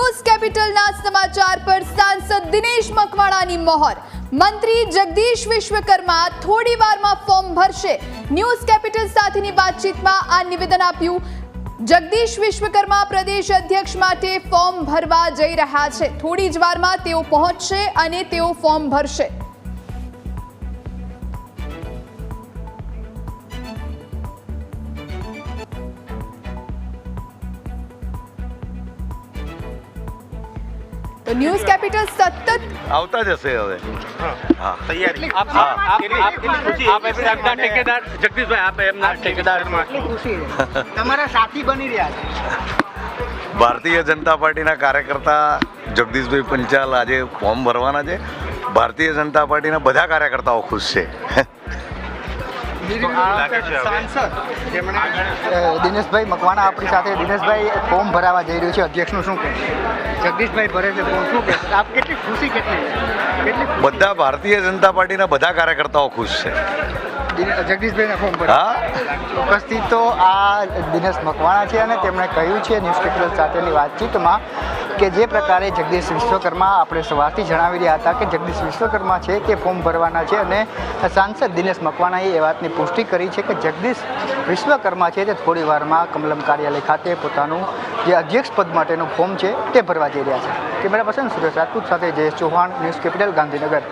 News કેપિટલના સમાચાર પર સાંસદ દિનેશ મકવાણાની મહોર. મંત્રી જગદીશ વિશ્વકર્મા થોડી વારમાં ફોર્મ ભરશે. ન્યૂઝ કેપિટલ સાથેની વાતચીતમાં આ નિવેદન આપ્યું. જગદીશ વિશ્વકર્મા પ્રદેશ અધ્યક્ષ માટે ફોર્મ ભરવા જઈ રહ્યા છે. થોડી જ વારમાં તેઓ પહોંચશે અને તેઓ ફોર્મ ભરશે. तो न्यूज़ कैपिटल सतत આવતા જશે હવે. હા તૈયારી આપ એમના ઠેકેદાર જગદીશભાઈ, આપ એમના ઠેકેદાર ખુશી છે તમારા સાથી બની રહ્યા છે. ભારતીય જનતા પાર્ટીના કાર્યકર્તા જગદીશભાઈ પંચાલ આજે ફોર્મ ભરવાના છે. ભારતીય જનતા પાર્ટીના બધા કાર્યકર્તાઓ ખુશ છે. સાંસદ દિનેશભાઈ મકવાણા આપણી સાથે. દિનેશભાઈ ફોર્મ ભરાવા જઈ રહ્યું છે, અધ્યક્ષનું શું કહે? જગદીશભાઈ ભરે છે ફોર્મ, શું કહે? આપ કેટલી ખુશી કેટલી બધા ભારતીય જનતા પાર્ટીના બધા કાર્યકર્તાઓ ખુશ છે. જગદીશભાઈના ફોર્મ ભરે. હા, ઉપસ્થિત તો આ દિનેશ મકવાણા છે અને તેમણે કહ્યું છે ન્યૂઝ કેપિટલ સાથેની વાતચીતમાં કે જે પ્રકારે જગદીશ વિશ્વકર્મા આપણે સવારથી જણાવી રહ્યા હતા કે જગદીશ વિશ્વકર્મા છે તે ફોર્મ ભરવાના છે અને સાંસદ દિનેશ મકવાણાએ એ વાતની પુષ્ટિ કરી છે કે જગદીશ વિશ્વકર્મા છે તે થોડી વારમાં કમલમ કાર્યાલય ખાતે પોતાનું જે અધ્યક્ષ પદ માટેનું ફોર્મ છે તે ભરવા જઈ રહ્યા છે. કેમેરા પર્સન સુરેશ રાજપૂત સાથે જયેશ ચૌહાણ, ન્યૂઝ કેપિટલ, ગાંધીનગર.